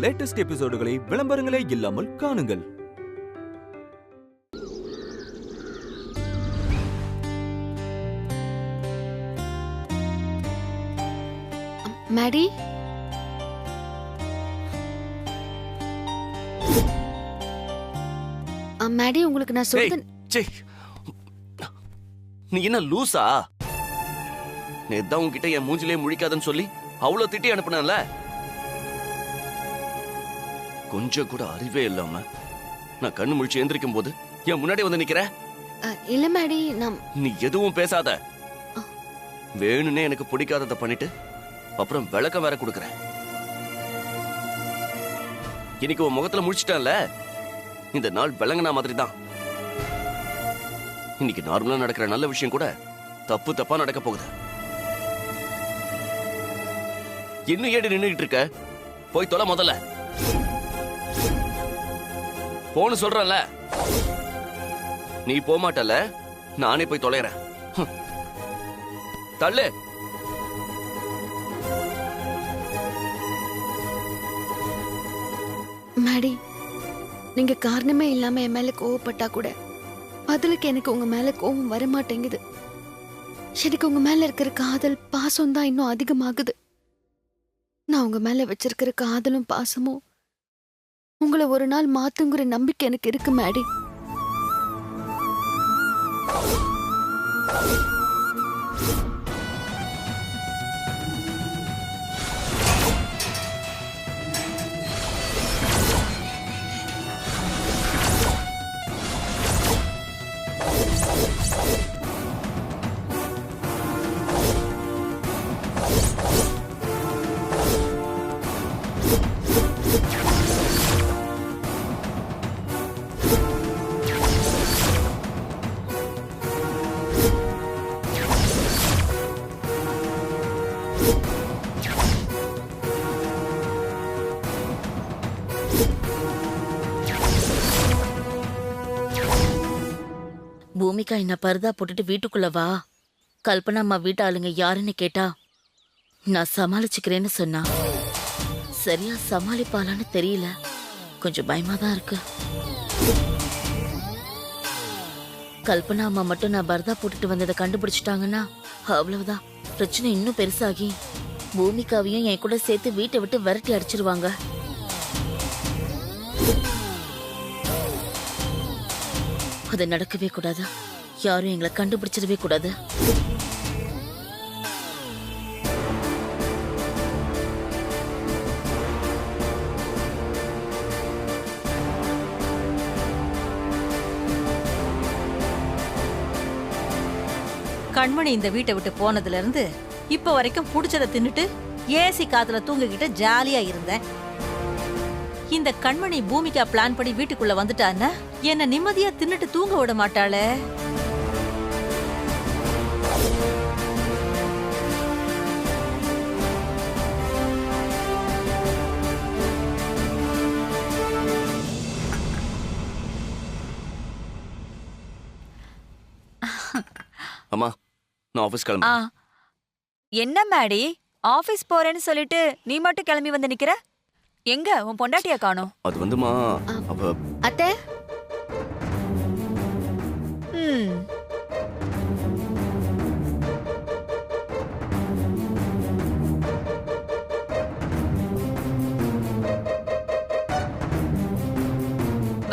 Latest எபிசோடுகளை விளம்பரங்களே இல்லாமல் காணுங்கள். மேடி, மேடி, உங்களுக்கு நான் சொல்றேன். நீ என்ன லூசா? நேதான் உன்கிட்ட என் மூஞ்சிலே முழிக்காதன்னு சொல்லி அவ்வளவு திட்டி அனுப்புனல. கொஞ்சம் கூட அறிவே இல்லாம நான் கண்ணு முழிச்சு எந்திரிக்கும் போது என் முன்னாடி வந்து நிக்கிற. இல்ல மேடி, நீ எதுவும் பேசாத. வேணும்னே எனக்கு பிடிக்காததை பண்ணிட்டு அப்புறம் விளக்கம் வேற கொடுக்கற. இன்னைக்கு உன் முகத்துல முடிச்சிட்டேன்ல, இந்த நாள் விளங்கின மாதிரி தான். இன்னைக்கு நார்மலா நடக்கிற நல்ல விஷயம் கூட தப்பு தப்பா நடக்க போகுது. இன்னும் ஏடி நின்னுகிட்டு இருக்க? போய் தொலை முதல்ல. போன்னு சொல்றல, நீ போமாட்டல, நானே போய் தொலைறேன். தள்ளு. மேடி, நீங்க காரணமே இல்லாம என் மேல கோவப்பட்டா கூட பதிலுக்கு எனக்கு உங்க மேல கோவம் வர மாட்டேங்குது. எனக்கு உங்க மேல இருக்கிற காதல் பாசம் தான் இன்னும் அதிகமாகுது. நான் உங்க மேல வச்சிருக்கிற காதலும் பாசமும் உங்களை ஒரு நாள் மாத்துங்கிற நம்பிக்கை எனக்கு இருக்கு மேடி. பூமிகா என்ன பர்தா போட்டுட்டு வீட்டுக்குள்ள வா, கல்பனா அம்மா வீட்டு ஆளுங்க யாருன்னு கேட்டா நான் சமாளிச்சுக்கிறேன்னு சொன்னா. சரியா சமாளிப்பாளான்னு தெரியல, கொஞ்சம் பயமா தான் இருக்கு. கல்பனா அம்மா மட்டும் நான் பர்தா போட்டுட்டு வந்ததை கண்டுபிடிச்சிட்டாங்கன்னா அவ்வளவுதான், பிரச்சனை இன்னும் பெருசாகி பூமிகாவையும் என் கூட சேர்த்து வீட்டை விட்டு விரட்டி அடிச்சிருவாங்க. அது நடக்கவே கூடாது, யாரும் எங்களை கண்டுபிடிச்சிடவே கூடாது. கண்மணி இந்த வீட்டை விட்டு போனதுல இருந்து இப்ப வரைக்கும் புடிச்சதை தின்னுட்டு ஏசி காத்துல தூங்கிக்கிட்டு ஜாலியா இருந்தேன். இந்த கண்மணி பூமிகா பிளான் படி வீட்டுக்குள்ள வந்துட்டான்னா என்ன நிம்மதியா தின்னுட்டு தூங்க விட மாட்டாளே. அம்மா, நான் ஆபீஸ் கிளம்புறேன். என்ன மேடி, ஆபீஸ் போறேன்னு சொல்லிட்டு நீ மட்டும் கிளம்பி வந்து நிக்கிற? எங்க உன் பொண்டாட்டியா காணோம்? அது வந்துமா, அத்தை.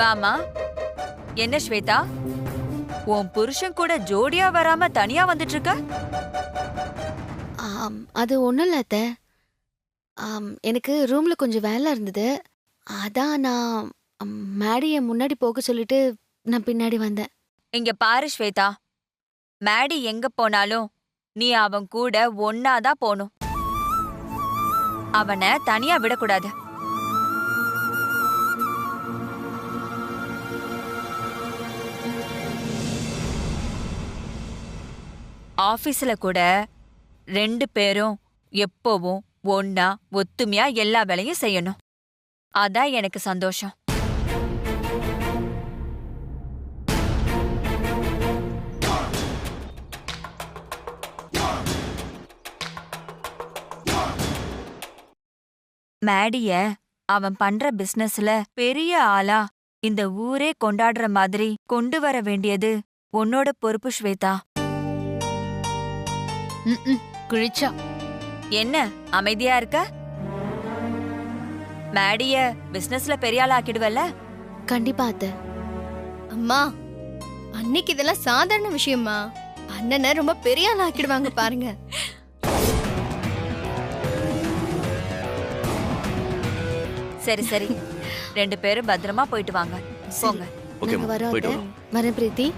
வாமா. என்ன ஸ்வேதா, உன் புருஷன் கூட ஜோடியா வராம தனியா வந்துட்டு இருக்க? அது ஒண்ணும் இல்ல அத்தை. எனக்கு ரூம்ல கொஞ்சம் வேலை இருந்தது, அதான் நான் மேடிய முன்னாடி போக சொல்லிட்டு நான் பின்னாடி வந்தேன். இங்க பாரு ஸ்வேதா, மேடி எங்க போனாலும் நீ அவன் கூட ஒன்னாதான் போணும். அவனை தனியா விடக்கூடாது. ஆபீஸ்ல கூட 2 பேரும் எப்பவும் ஒன்னா ஒத்துமையா எல்லா வேலையும் செய்யணும். அதான் எனக்கு சந்தோஷம். மேடிய அவன் பண்ற பிசினஸ்ல பெரிய ஆளா இந்த ஊரே கொண்டாடுற மாதிரி கொண்டு வர வேண்டியது உன்னோட பொறுப்பு ஸ்வேதா. குளிச்சா என்ன அமைதியா இருக்க? மேடிய பிசினஸ்ல பெரிய ஆளா ஆக்கிடுவல்ல? கண்டிப்பா அத்தை. அம்மா, அன்னைக்கு இதெல்லாம் சாதாரண விஷயமா? அண்ணனை ரொம்ப பெரிய ஆள் ஆக்கிடுவாங்க பாருங்க. சரி சரி, 2 பேரும் பத்திரமா போயிட்டு வாங்க. போங்க. ஓகே நாங்க வரோம் போயிட்டு அத்தை. வரோம். வரேன் பிரீத்தி.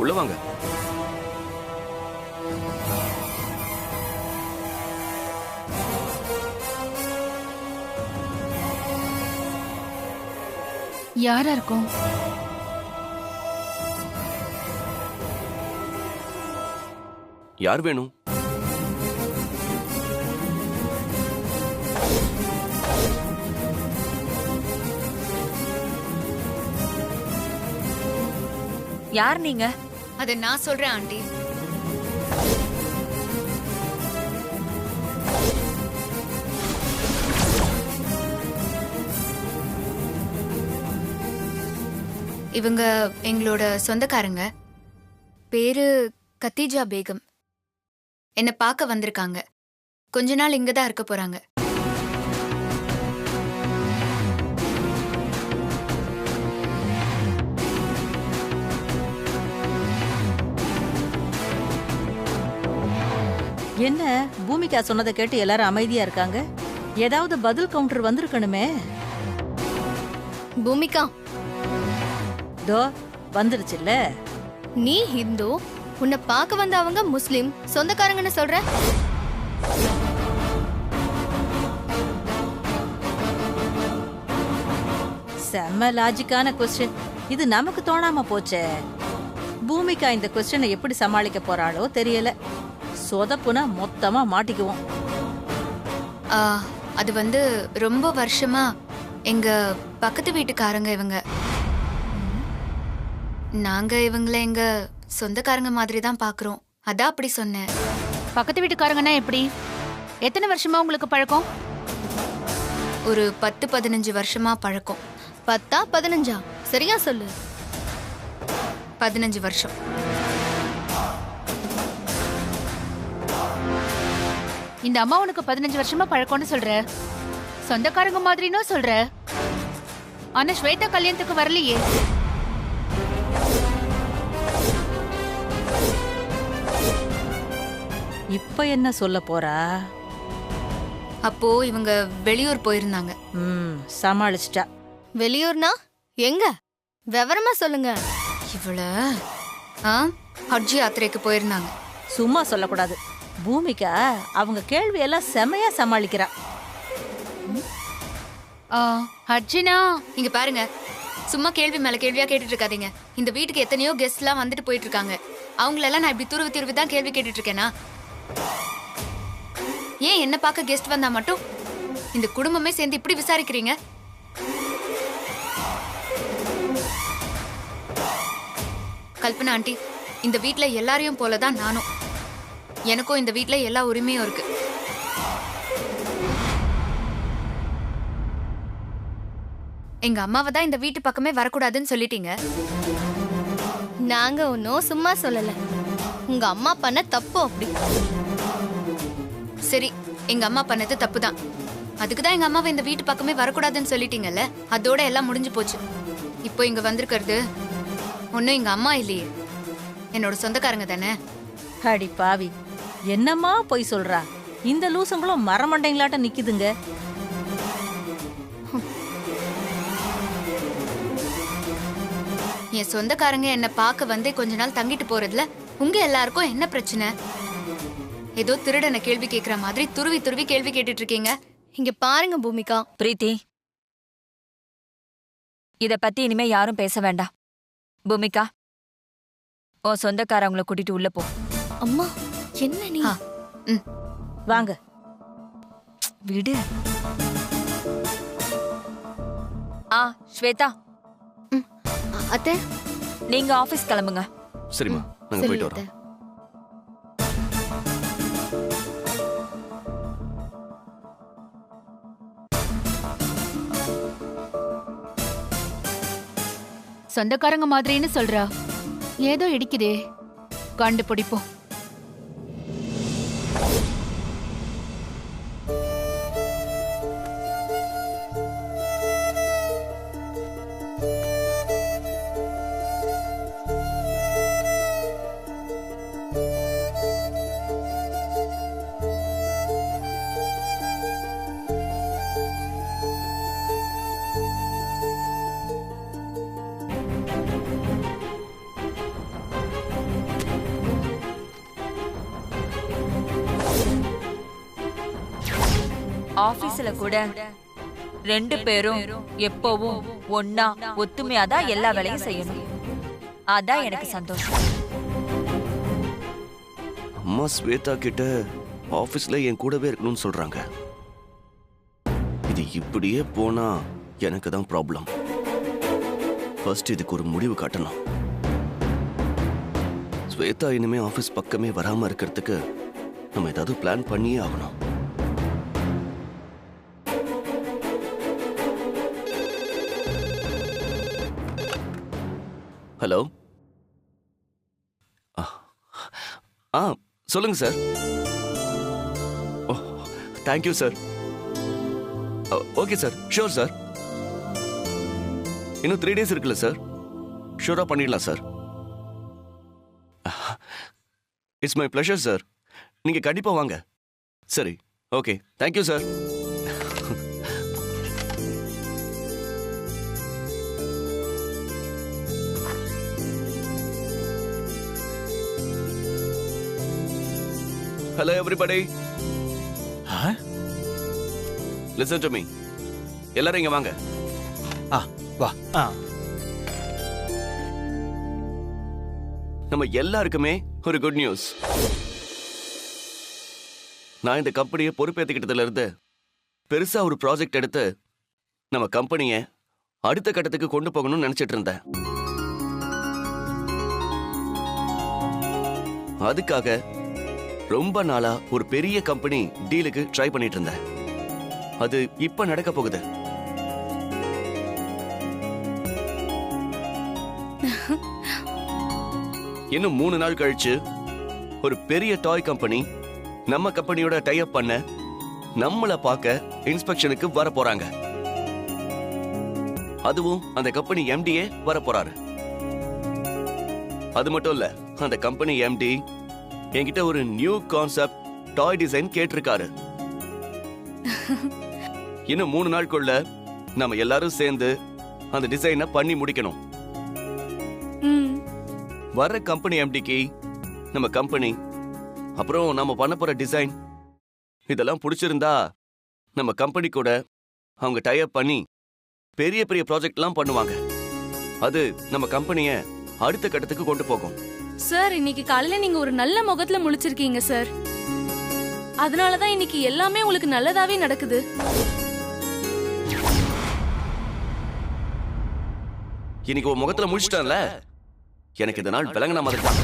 உள்ள வாங்க. யாரா இருக்கும்? யார் வேணும்? யார் நீங்க? அதை நான் சொல்றேன் ஆண்டி. இவங்க எங்களோட சொந்தக்காரங்க. பேரு கத்தீஜா பேகம். என்ன பார்க்க வந்திருக்காங்க. கொஞ்ச நாள் இங்கதான் இருக்க போறாங்க. என்ன பூமிகா சொன்னதை கேட்டு எல்லாரும் அமைதியா இருக்காங்க? ஏதாவது பதில் கவுண்டர் வந்திருக்கணுமே. பூமிகா, தோ வந்துருச்சுல்ல. நீ ஹிந்து, உன்னை பார்க்க வந்த அவங்க முஸ்லிம், சொந்தக்காரங்கன்னு சொல்ற. செம்ம லாஜிக்கான கொஸ்டின். இது நமக்கு தோணாம போச்சே. பூமிகா இந்த கொஸ்டினை எப்படி சமாளிக்க போறாளோ தெரியல. சொதப்புனா மொத்தமா மாட்டிக்குவோம். ஆ, அது வந்து ரொம்ப வருஷமா எங்க பக்கத்து வீட்டுக்காரங்க இவங்க. நாங்க இவங்கள எங்க சொந்தக்காரங்க மாதிரி தான் பாக்குறோம். அதான் அப்படி சொன்னேன். பக்கத்து வீட்டுக்காரங்கன்னா எப்படி? எத்தனை வருஷமா உங்களுக்கு பழக்கம்? ஒரு 10-15 வருஷமா பழக்கம். 10 15 சரியா சொல்லு. 15 வருஷம். இந்த அம்மா உனக்கு 15 வருஷமா பழக்கம்னு சொல்ற, சொந்தக்காரங்க மாதிரின்னு சொல்ற. ஆனா ஸ்வேதா கல்யாணத்துக்கு வரலையே. இப்ப என்ன சொல்ல போறா? அப்போ இவங்க வெளியூர் போயிருந்தாங்க. சமாளிச்சிட்டா. வெளியூர்னா எங்க? விவரமா சொல்லுங்க. இவள ஹஜ் யாத்திரைக்கு போயிருந்தாங்க. சும்மா சொல்லக்கூடாது. பூமிகா அவங்க கேள்வி எல்லாம் செமையா சமாளிக்கிறா. அர்ஜுனா, இங்க பாருங்க, சும்மா கேள்வி மேல கேள்வியா கேட்டுட்டு இருக்காதீங்க. இந்த வீட்டுக்கு எத்தனையோ கெஸ்ட் எல்லாம் வந்துட்டு போயிட்டு இருக்காங்க. அவங்களெல்லாம் நான் இப்படி துருவி துருவி தான் கேள்வி கேட்டுட்டு இருக்கேனா? ஏன் என்ன பார்க்க கெஸ்ட் வந்தா மட்டும் இந்த குடும்பமே சேர்ந்து இப்படி விசாரிக்கிறீங்க? கல்பனா ஆண்டி, இந்த வீட்ல எல்லாரையும் போலதான் நானும். எனக்கும் இந்த வீட்ல எல்லா உரிமையும் இருக்கு. எங்க அம்மாவை தான் இந்த வீட்டு பக்கமே வரக்கூடாதுன்னு சொல்லிட்டீங்க. நாங்க ஒன்னும் சும்மா சொல்லல. உங்க அம்மா பண்ண தப்பு அப்படி. சரி, எங்க அம்மா பண்ணது தப்பு தான். அதுக்குதான் எங்க அம்மாவை இந்த வீட்டு பக்கமே வரக்கூடாதுன்னு சொல்லிட்டீங்கல்ல. அதோட எல்லாம் முடிஞ்சு போச்சு. இப்போ இங்க வந்திருக்கிறது ஒன்னும் எங்க அம்மா இல்லையே, என்னோட சொந்தக்காரங்க தானே. அடி பாவி, என்னம்மா போய் சொல்றா? இந்த லூசங்களும் மரமண்டைங்களாட்ட நிக்குதுங்க. என் சொந்தக்காரங்க என்ன பார்க்க வந்து கொஞ்ச நாள் தங்கிட்டு போறதுல உங்க எல்லாருக்கும் என்ன பிரச்சனை? ஏதோ திருடனை கேள்வி கேட்கிற மாதிரி துருவி துருவி கேள்வி கேட்டுட்டு இருக்கீங்க. இங்க பாருங்க பூமிகா. பிரீத்தி, இத பத்தி இனிமே யாரும் பேச வேண்டாம். பூமிகா, உன் சொந்தக்காரவங்கள கூட்டிட்டு உள்ள போ. அம்மா, என்ன நீ? வாங்க. விடு. ஸ்வேதா, அத்தை. நீங்க ஆபீஸ் கிளம்புங்க. சரிம்மா, நாங்க சரி போயிட்டு அத்தை. வரோம். சொந்தக்காரங்க மாதிரின்னு சொல்றா. ஏதோ இடிக்குதே, கண்டுபிடிப்போம். ஆபீஸ்ல கூட 2 பேரும் எப்பவும் ஒன்னா ஒத்துமையா தான் எல்லா வேலையும் செய்யணும். அதான் எனக்கு சந்தோஷம். அம்மா ஸ்வேதா கிட்ட ஆபீஸ்ல என் கூடவே இருக்கணும்னு சொல்றாங்க. இது இப்படியே போனா எனக்கு தான் ப்ராப்ளம். ஃபர்ஸ்ட் இதுக்கு ஒரு முடிவு காட்டணும். ஸ்வேதா இனிமே ஆபீஸ் பக்கமே வராம இருக்கிறதுக்கு நம்ம ஏதாவது பிளான் பண்ணியே ஆகணும். ஹலோ. சொல்லுங்க sir. Oh, thank you sir. Okay sir, sure sir. இன்னும் 3 days இருக்குல்ல சார்? ஷூரா பண்ணிடலாம் sir. It's my pleasure sir. நீங்க கண்டிப்பா வாங்க. சரி, okay, thank you sir. Hello everybody. Listen to me. எல்லாரும் இங்க வாங்க. வா. நம்ம எல்லாருக்குமே ஒரு குட் நியூஸ். நான் இந்த கம்பெனியை பொறுப்பேற்றுக்கிட்டதுல இருந்து பெருசா ஒரு ப்ராஜெக்ட் எடுத்து நம்ம கம்பெனியை அடுத்த கட்டத்துக்கு கொண்டு போகணும்னு நினைச்சிட்டு இருந்தேன். அதுக்காக ரொம்ப நாளா ஒரு பெரிய கம்பெனி டீலுக்கு ட்ரை பண்ணிட்டு இருந்தேன். அது இப்ப நடக்க போகுது. இன்னும் 3 நாள் கழிச்சு ஒரு பெரிய டாய் கம்பெனி நம்ம கம்பெனியோட டை அப் பண்ண நம்மள பார்க்க இன்ஸ்பெக்ஷனுக்கு வர போறாங்க. அதுவும் அந்த கம்பெனி எம்டியே வர போறாரு. அது மட்டும் இல்ல, அந்த கம்பெனி எம்டி என்கிட்ட ஒரு நியூ கான்செப்ட் டாய் டிசைன் கேட்டிருக்காரு. இன்னும் 3 நாளுக்குள்ள நம்ம எல்லாரும் சேர்ந்து அந்த டிசைனை பண்ணி முடிக்கணும். வர்ற கம்பெனி எம்டிக்கு நம்ம கம்பெனி அப்புறம் நம்ம பண்ண போற டிசைன் இதெல்லாம் பிடிச்சிருந்தா நம்ம கம்பெனி கூட அவங்க டை அப் பண்ணி பெரிய பெரிய ப்ராஜெக்ட்லாம் பண்ணுவாங்க. அது நம்ம கம்பெனியை அடுத்த கட்டத்துக்கு கொண்டு போகும். சார், இன்னைக்கு காலையில நீங்க ஒரு நல்ல முகத்துல முழிச்சிருக்கீங்க சார். அதனாலதான் இன்னைக்கு எல்லாமே உங்களுக்கு நல்லதாவே நடக்குது. இன்னைக்கு ஒரு முகத்துல முடிச்சிட்டேன்ல, எனக்கு இந்த நாள் விளங்கின மாதிரி தான்.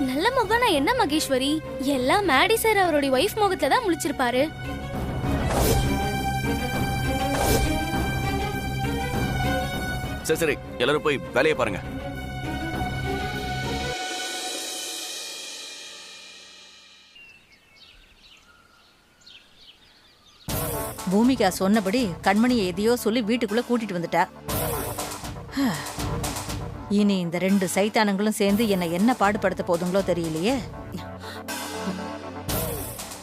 நல்ல முகம்னா என்ன மகேஸ்வரி? எல்லாம் மேடி சார் அவருடைய வைஃப் முகத்துல தான் முழிச்சிருப்பாரு. சரி சரி, எல்லாரும் போய் வேலையை பாருங்க. பூமிகா சொன்னபடி கண்மணியை எதையோ சொல்லி வீட்டுக்குள்ள கூட்டிட்டு வந்துட்டா. இனி இந்த 2 சைத்தானங்களும் சேர்ந்து என்ன என்ன பாடுபடுத்த போதுங்களோ தெரியலையே.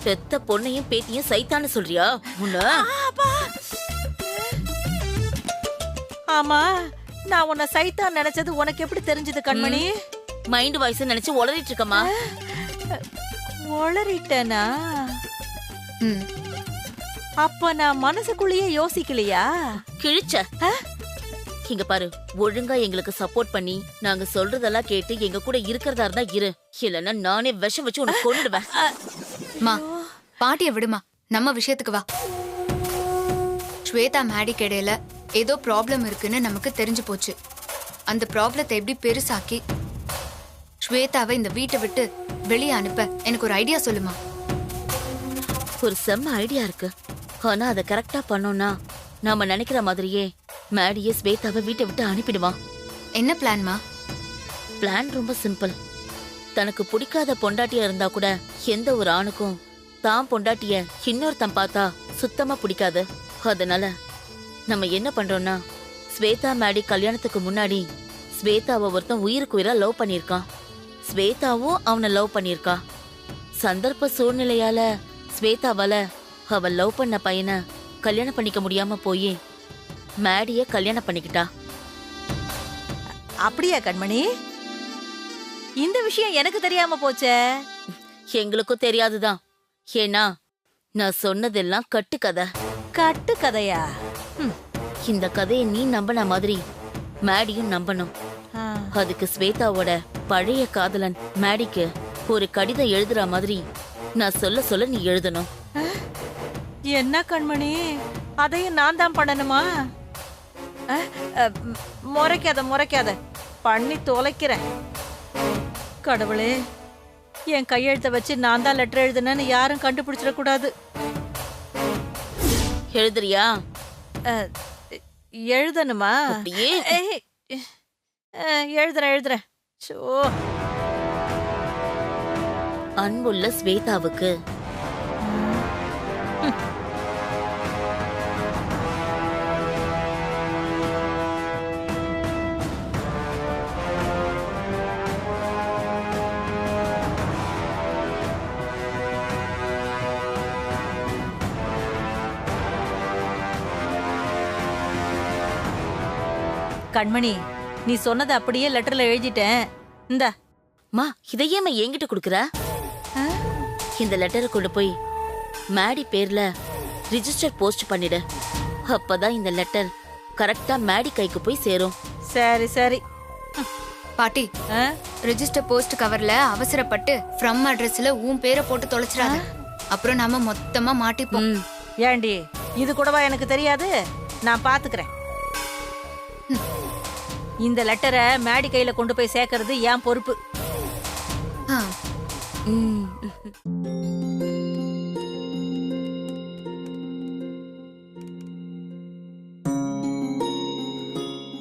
பெத்த பொண்ணையும் பேத்தியும் சைத்தான்னு சொல்றியா? ஆமா, நான் உன்னை சைத்தான் நினைச்சது உனக்கு எப்படி தெரிஞ்சது கண்மணி? மைண்ட் வாய்ஸ் நினைச்சு உளறிட்டு இருக்கமா? உளறிட்டனா? அப்ப நான் மனசுக்குள்ளேயே யோசிக்கலையா? கிழிச்ச. இங்க பாரு, ஒழுங்கா எங்களுக்கு சப்போர்ட் பண்ணி நாங்க சொல்றதெல்லாம் கேட்டு எங்க கூட இருக்கிறதா இருந்தா இரு, இல்லன்னா நானே விஷம் வச்சு உனக்கு கொண்டுடுவேன். மா, பாட்டிய விடுமா, நம்ம விஷயத்துக்கு வா. ஸ்வேதா மேடிக்கு இடையில ஏதோ ப்ராப்ளம் இருக்குன்னு நமக்கு தெரிஞ்சு போச்சு. அந்த ப்ராப்ளத்தை எப்படி பெருசாக்கி ஸ்வேதாவை இந்த வீட்டை விட்டு வெளியே அனுப்ப எனக்கு ஒரு ஐடியா சொல்லுமா? ஒரு செம்ம ஐடியா இருக்கு. ஆனா அதை கரெக்டா பண்ணோம்னா நாம நினைக்கிற மாதிரியே மேடியே ஸ்வேதாவை வீட்டை விட்டு அனுப்பிடுவான். என்ன பிளான்மா? பிளான் ரொம்ப சிம்பிள். தனக்கு பிடிக்காத பொண்டாட்டியா இருந்தா கூட எந்த ஒரு ஆணுக்கும் தான் பொண்டாட்டிய இன்னொருத்தன் பார்த்தா சுத்தமா பிடிக்காது. அதனால நம்ம என்ன பண்றோம்னா, ஸ்வேதா மேடி கல்யாணத்துக்கு முன்னாடி ஸ்வேதாவை ஒருத்தன் உயிருக்கு உயிரா லவ் பண்ணியிருக்கான். ஸ்வேதாவும் அவனை லவ் பண்ணியிருக்கா. சந்தர்ப்ப சூழ்நிலையால ஸ்வேதாவால அவ லவ் பண்ண பையனை கல்யாணம் பண்ணிக்க முடியாம போய் மேடிய கல்யாணம் பண்ணிக்கிட்டா. அப்படியா கண்மணி? இந்த விஷயம் எனக்கு தெரியாம போச்சே. எங்களுக்கும் தெரியாதுதான். ஏன்னா நான் சொன்னதெல்லாம் கட்டுக்கதை. கட்டுக்கதையா? இந்த கதையை நீ நம்பின மாதிரி மேடியும் நம்பணும். அதுக்கு ஸ்வேதாவோட பழைய காதலன் மேடிக்கு ஒரு கடிதம் எழுதுற மாதிரி நான் சொல்ல சொல்ல நீ எழுதணும். என்ன கண்மணி, அதையும் நான் தான் பண்ணணுமா? முறைக்காத முறைக்காத, பண்ணி தொலைக்கிறேன். கடவுளே, என் கையெழுத்த வச்சு நான் தான் லெட்டர் எழுதுனேன்னு யாரும் கண்டுபிடிச்சிடக்கூடாது. எழுதுறியா? எழுதணுமா? அப்படியே எழுதுறேன். அன்புள்ள ஸ்வேதாவுக்கு. கண்மணி, நீ சொன்னதை அப்படியே லெட்டர்ல எழுதிட்டேன். இந்தா. மா, இதையே என்கிட்ட கொடுக்குற? இந்த லெட்டரை கொண்டு போய் மேடி பேர்ல ரிஜிஸ்டர் போஸ்ட் பண்ணிடு. அப்பதான் இந்த லெட்டர் கரெக்டா மேடி கைக்கு போய் சேரும். சரி சரி. பாட்டி, ரிஜிஸ்டர் போஸ்ட் கவர்ல அவசரப்பட்டு ஃப்ரம் அட்ரஸ்ல உன் பேரை போட்டு தொலைச்சிடாத. அப்புறம் நாம மொத்தமா மாட்டிப்போம். ஏண்டி, இது கூடவா எனக்கு தெரியாது? நான் பாத்துக்கிறேன். இந்த லெட்டரை மேடி கையில கொண்டு போய் சேர்க்கறது என் பொறுப்பு.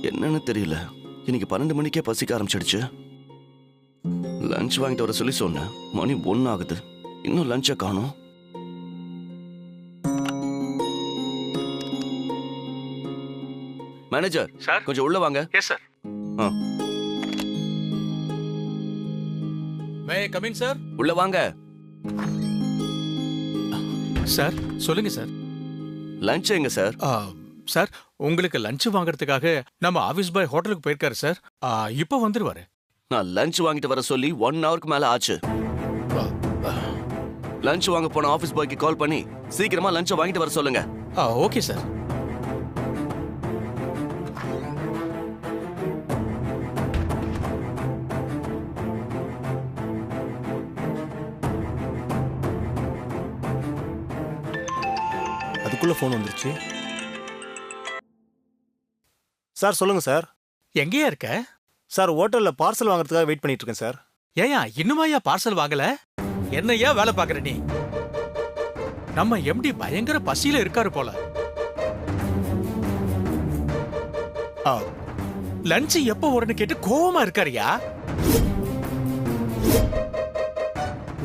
என்னன்னு தெரியல, இன்னைக்கு 12 மணிக்கே பசிக்க ஆரம்பிச்சிடுச்சு. லஞ்ச் வாங்கிட்டு வர சொல்லி சொன்னேன். மணி 1 ஆகுது, இன்னும் லஞ்சை காணோம். மேனேஜர் சார், கொஞ்சம் உள்ள வாங்க. Yes sir. May come in sir. உள்ள வாங்க. சார் சொல்லுங்க சார். லஞ்ச் எங்க சார்? சார், உங்களுக்கு லஞ்ச் வாங்குறதுக்காக நம்ம ஆபீஸ் பாய் ஹோட்டலுக்கு போயிருக்காரு சார். இப்போ வந்துருவாரு. நான் லஞ்ச் வாங்கிட்டு வர சொல்லி 1 ஹவருக்கு மேல ஆச்சு. லஞ்ச் வாங்க போன ஆபீஸ் பாய்க்கு கால் பண்ணி சீக்கிரமா லஞ்சை வாங்கிட்டு வர சொல்லுங்க. Okay sir. அதுக்குள்ள போன் வந்துருச்சு. சார் சொல்லுங்க சார். எங்கேயா இருக்க? சார், ஹோட்டல்ல பார்சல் வாங்குறதுக்காக வெயிட் பண்ணிட்டு இருக்கேன் சார். ஏயா இன்னுமாயா பார்சல் வாங்கல? என்னையா வேலை பாக்குற நீ? நம்ம எம்டி பயங்கர பசியில இருக்காரு போல. லஞ்ச் எப்ப வரும்னு கேட்டு கோவமா இருக்காருயா.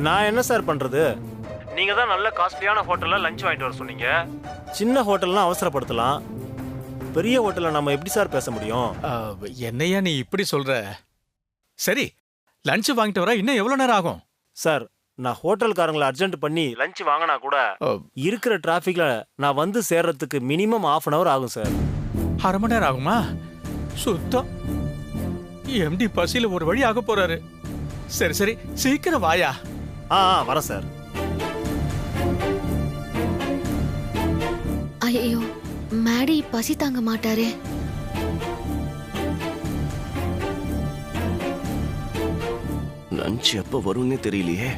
நான் என்ன சார் பண்றது? நீங்க தான் நல்ல காஸ்ட்லியான ஹோட்டல்ல லஞ்ச் வாங்கிட்டு வர சொன்னீங்க. சின்ன ஹோட்டல்லாம் அவசரப்படுத்தலாம், பெரிய ஹோட்டல்ல நம்ம எப்படி சார் பேச முடியும்? என்னையா நீ இப்படி சொல்ற? சரி, லஞ்ச் வாங்கிட்டு வர இன்னும் எவ்வளவு நேரம் ஆகும்? சார், நான் ஹோட்டல்காரங்களை அர்ஜென்ட் பண்ணி லஞ்ச் வாங்கினா கூட இருக்கிற டிராஃபிக்ல நான் வந்து சேர்றதுக்கு மினிமம் 1/2 hour ஆகும் சார். 1/2 மணி நேரம் ஆகுமா? சுத்தம். எம்டி பசியில ஒரு வழி ஆக போறாரு. சரி சரி, சீக்கிரம் வாயா. வரேன் சார். ஐயோ, மேடி பசி தாங்க மாட்டாரே. லஞ்ச் எப்ப வரும்னே தெரியலையே.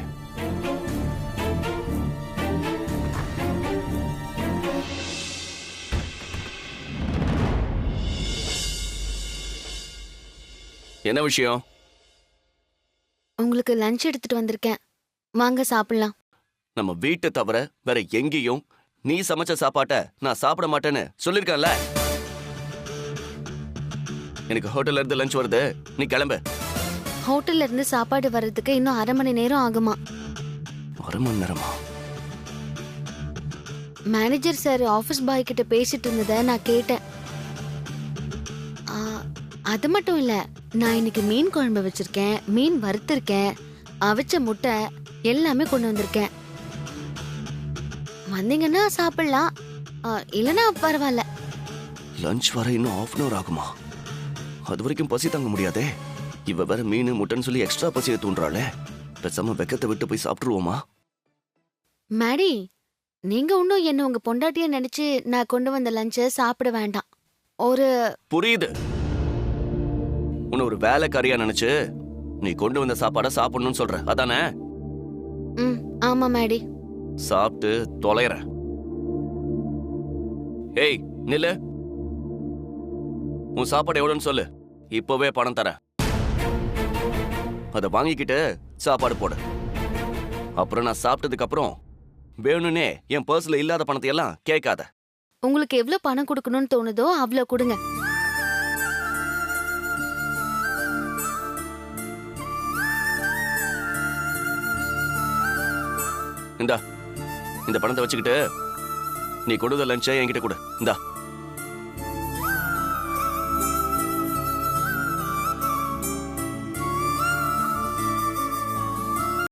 என்ன விஷயம்? உங்களுக்கு லஞ்ச் எடுத்துட்டு வந்திருக்கேன், வாங்க சாப்பிடலாம். நம்ம வீட்டை தவிர வேற எங்கேயும் நீ சமைச்ச சாப்பாட்ட நான் சாப்பிட மாட்டேன்னு சொல்லிருக்கேன்ல. எனக்கு ஹோட்டல்ல இருந்து லஞ்ச் வருது, நீ கிளம்பு. ஹோட்டல்ல இருந்து சாப்பாடு வர்றதுக்கு இன்னும் 1/2 மணி நேரம் ஆகுமா? 1/2 மணி நேரமா? மேனேஜர் சார் ஆபீஸ் பாய் கிட்ட பேசிட்டு இருந்ததை நான் கேட்டேன். அது மட்டும் இல்ல, நான் இன்னைக்கு மீன் குழம்பு வச்சிருக்கேன், மீன் வறுத்திருக்கேன், அவிச்ச முட்டை எல்லாமே கொண்டு வந்திருக்கேன். வந்தீங்கன்னா சாப்பிடலாம், இல்லனா பரவாயில்ல. லஞ்ச் வர இன்னும் 1/2 hour ஆகுமா? அது வரைக்கும் பசி தாங்க முடியாதே. இவ வேற மீன் முட்டைன்னு சொல்லி எக்ஸ்ட்ரா பசியை தூண்டுறாளே. பேசாம வெக்கத்தை விட்டு போய் சாப்பிட்டுருவோமா? மேடி, நீங்க இன்னும் என்ன உங்க பொண்டாட்டிய நினைச்சு நான் கொண்டு வந்த லஞ்ச சாப்பிட வேண்டாம். ஒரு புரியுது, உன்னை ஒரு வேலைக்காரியா நினைச்சு நீ கொண்டு வந்த சாப்பாட சாப்பிடணும்னு சொல்ற, அதானே? ஆமா மேடி. சாப்பிட்டு தொலைற. ஏய் நில்லு, உன் சாப்பாடு எவ்வளவுன்னு சொல்லு, இப்பவே பணம் தரேன். அதை வாங்கிக்கிட்டு சாப்பாடு போடு. அப்புறம் நான் சாப்பிட்டதுக்கு அப்புறம் வேணும்னே என் பர்ஸ்ல இல்லாத பணத்தை எல்லாம் கேட்காத. உங்களுக்கு எவ்வளவு பணம் கொடுக்கணும்னு தோணுதோ அவ்வளவு கொடுங்க. இந்த பணத்தை வச்சுக்கிட்டு நீ கொடுத்த லஞ்சை என்கிட்ட கொடு. இந்தா.